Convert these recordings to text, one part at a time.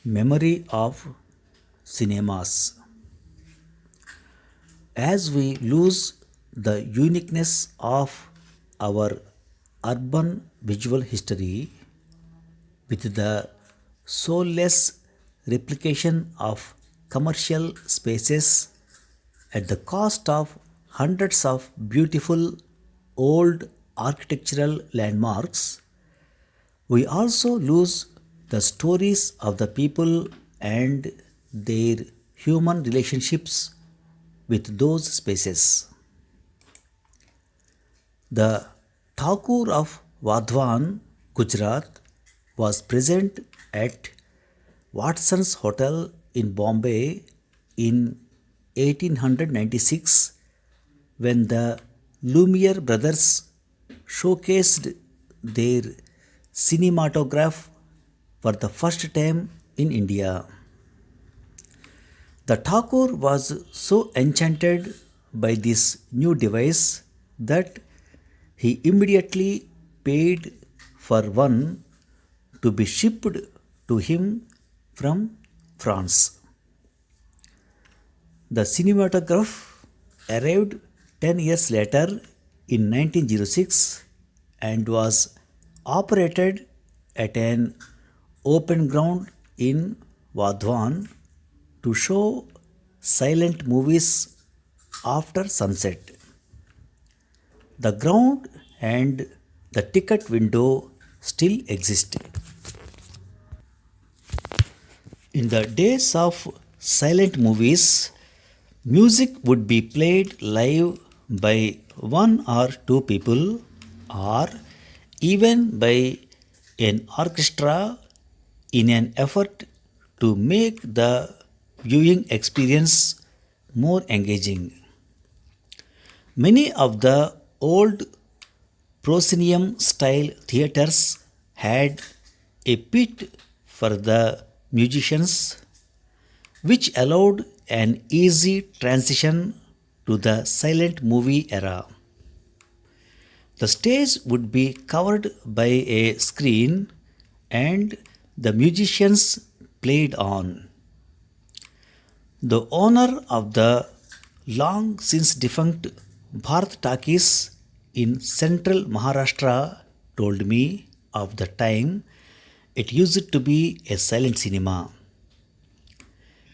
Memory of cinemas. As we lose the uniqueness of our urban visual history with the soulless replication of commercial spaces at the cost of hundreds of beautiful old architectural landmarks, we also lose the stories of the people and their human relationships with those spaces. The Thakur of Vadhavan, Gujarat, was present at Watson's Hotel in Bombay in 1896 when the Lumiere brothers showcased their cinematograph for the first time in India. The Thakur was so enchanted by this new device that he immediately paid for one to be shipped to him from France. The cinematograph arrived 10 years later in 1906 and was operated at an open ground in Vadhavan to show silent movies after sunset. The ground and the ticket window still exist. In the days of silent movies, music would be played live by one or two people or even by an orchestra in an effort to make the viewing experience more engaging. Many of the old proscenium style theatres had a pit for the musicians, which allowed an easy transition to the silent movie era. The stage would be covered by a screen and the musicians played on. The owner of the long since defunct Bharat Talkies in central Maharashtra told me of the time it used to be a silent cinema.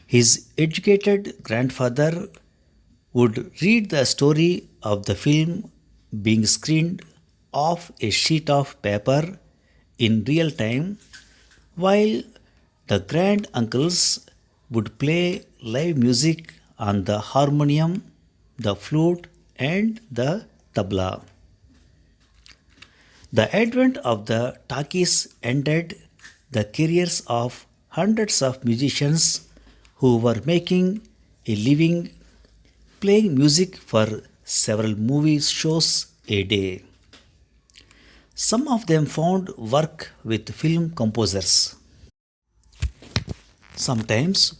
His educated grandfather would read the story of the film being screened off a sheet of paper in real time, while the grand uncles would play live music on the harmonium, the flute, and the tabla. The advent of the talkies ended the careers of hundreds of musicians who were making a living playing music for several movie shows a day. Some of them found work with film composers. Sometimes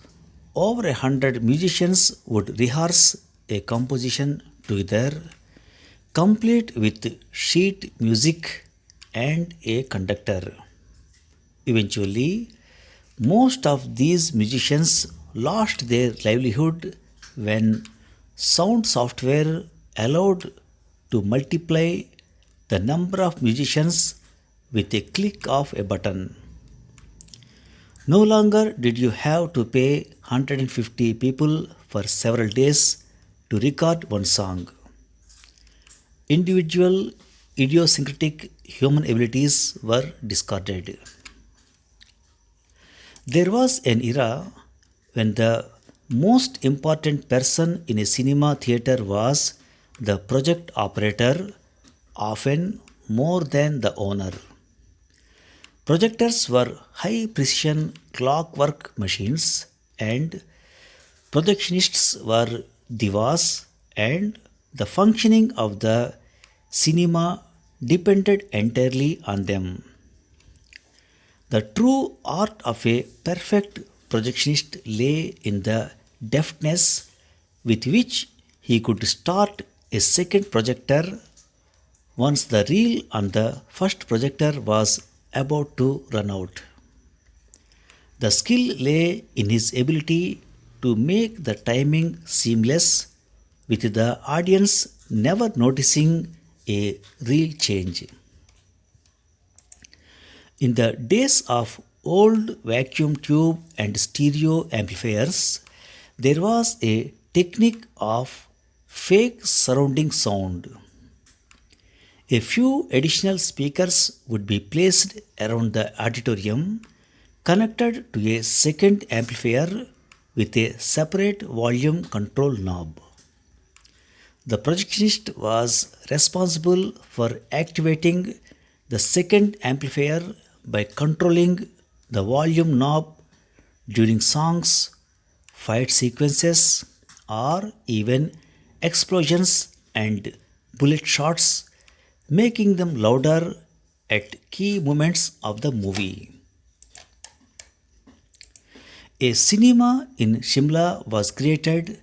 over 100 musicians would rehearse a composition together, complete with sheet music and a conductor. Eventually, most of these musicians lost their livelihood when sound software allowed to multiply the number of musicians with a click of a button. No longer did you have to pay 150 people for several days to record one song. Individual idiosyncratic human abilities were discarded. There was an era when the most important person in a cinema theater was the project operator, often more than the owner. Projectors were high precision clockwork machines, and projectionists were divas, and the functioning of the cinema depended entirely on them. The true art of a perfect projectionist lay in the deftness with which he could start a second projector once the reel on the first projector was about to run out. The skill lay in his ability to make the timing seamless, with the audience never noticing a real change. In the days of old vacuum tube and stereo amplifiers, there was a technique of fake surrounding sound. A few additional speakers would be placed around the auditorium, connected to a second amplifier with a separate volume control knob. The projectionist was responsible for activating the second amplifier by controlling the volume knob during songs, fight sequences, or even explosions and bullet shots, making them louder at key moments of the movie. A cinema in Shimla was created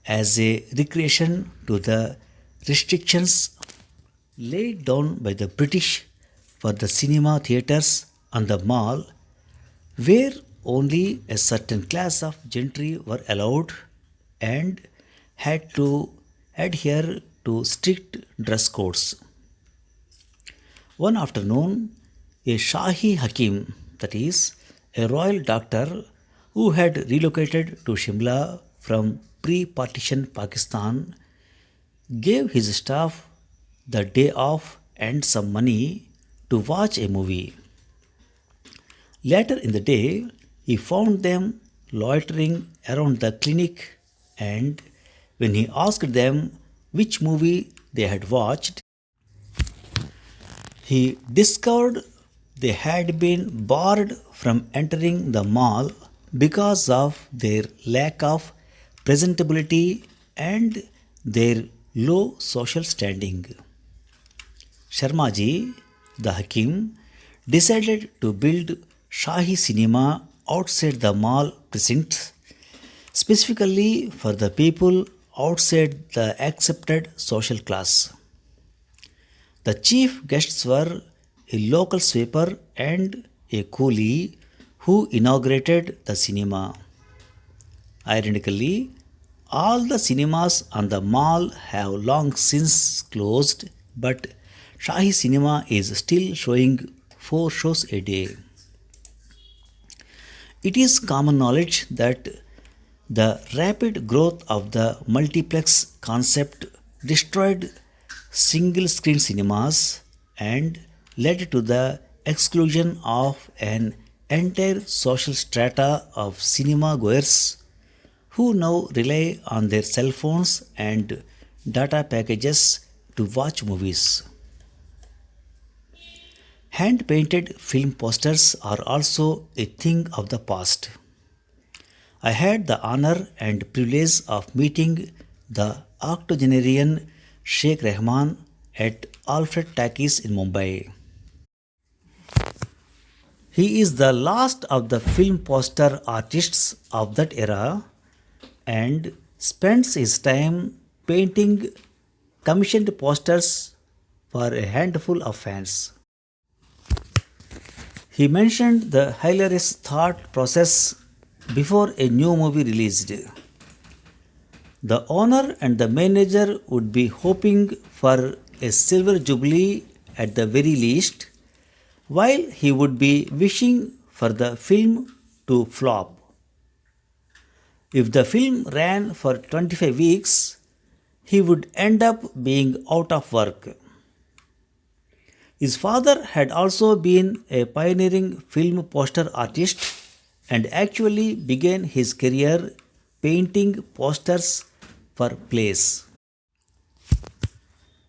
as a recreation to the restrictions laid down by the British for the cinema theatres on the mall, where only a certain class of gentry were allowed and had to adhere to strict dress codes. One afternoon, a Shahi Hakim, that is, a royal doctor who had relocated to Shimla from pre partition Pakistan, gave his staff the day off and some money to watch a movie. Later in the day, he found them loitering around the clinic, and when he asked them which movie they had watched, he discovered they had been barred from entering the mall because of their lack of presentability and their low social standing. Sharmaji, the Hakim, decided to build Shahi cinema outside the mall precincts, specifically for the people outside the accepted social class. The chief guests were a local sweeper and a coolie who inaugurated the cinema. Ironically, all the cinemas on the mall have long since closed, but Shahi Cinema is still showing 4 shows a day. It is common knowledge that the rapid growth of the multiplex concept destroyed single screen cinemas and led to the exclusion of an entire social strata of cinema goers who now rely on their cell phones and data packages to watch movies. Hand painted film posters are also a thing of the past. I had the honor and privilege of meeting the octogenarian Sheikh Rahman at Alfred Takis in Mumbai. He is the last of the film poster artists of that era and spends his time painting commissioned posters for a handful of fans. He mentioned the hilarious thought process before a new movie released. The owner and the manager would be hoping for a silver jubilee at the very least, while he would be wishing for the film to flop. If the film ran for 25 weeks, he would end up being out of work. His father had also been a pioneering film poster artist and actually began his career painting posters for plays.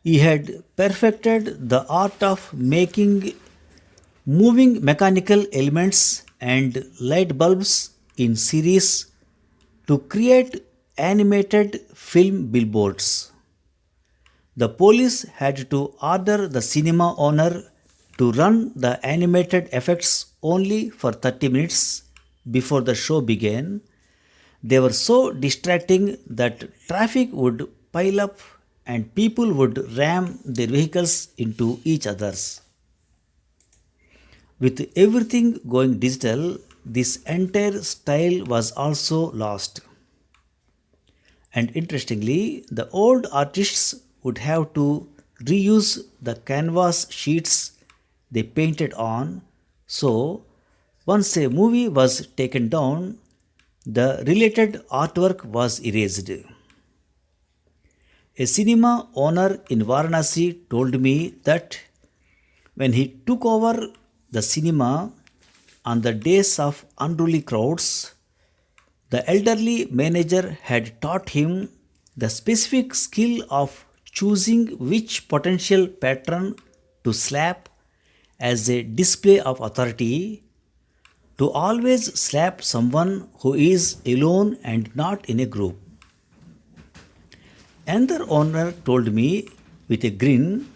He had perfected the art of making moving mechanical elements and light bulbs in series to create animated film billboards. The police had to order the cinema owner to run the animated effects only for 30 minutes before the show began. They were so distracting that traffic would pile up and people would ram their vehicles into each other's. With everything going digital, this entire style was also lost. And interestingly, the old artists would have to reuse the canvas sheets they painted on. So, once a movie was taken down, the related artwork was erased. A cinema owner in Varanasi told me that when he took over the cinema on the days of unruly crowds, the elderly manager had taught him the specific skill of choosing which potential patron to slap as a display of authority, to always slap someone who is alone and not in a group. Another owner told me with a grin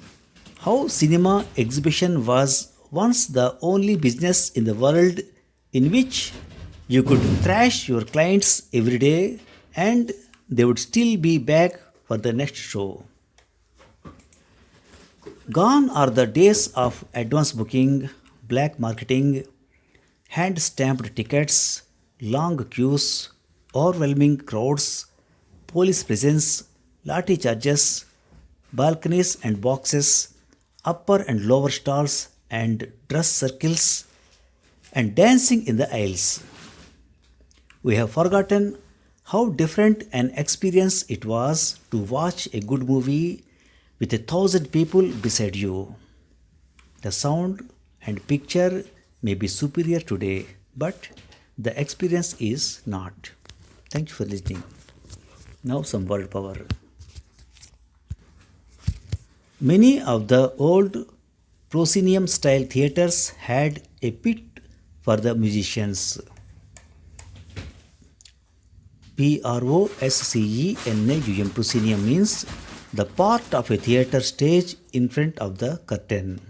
how cinema exhibition was once the only business in the world in which you could thrash your clients every day and they would still be back for the next show. Gone are the days of advance booking, black marketing, hand stamped tickets, long queues, overwhelming crowds, police presence, lathi charges, balconies and boxes, upper and lower stalls, and dress circles, and dancing in the aisles. We have forgotten how different an experience it was to watch a good movie with 1,000 people beside you. The sound and picture may be superior today, but the experience is not. Thank you for listening. Now, some word power. Many of the old proscenium style theatres had a pit for the musicians. Proscenium, proscenium means the part of a theatre stage in front of the curtain.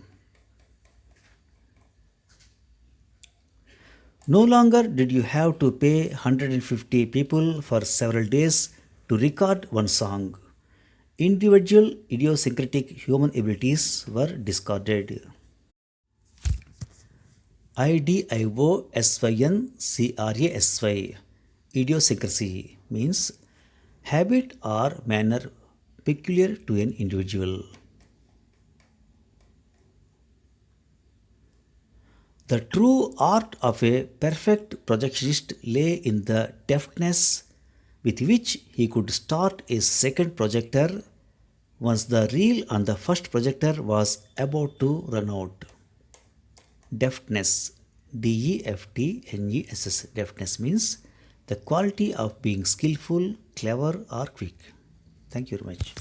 No longer did you have to pay 150 people for several days to record one song. Individual idiosyncratic human abilities were discarded. IDIOSYNCRASY, idiosyncrasy, means habit or manner peculiar to an individual. The true art of a perfect projectionist lay in the deftness with which he could start a second projector once the reel on the first projector was about to run out. Deftness, DEFTNESS, deftness means the quality of being skillful, clever, or quick. Thank you very much.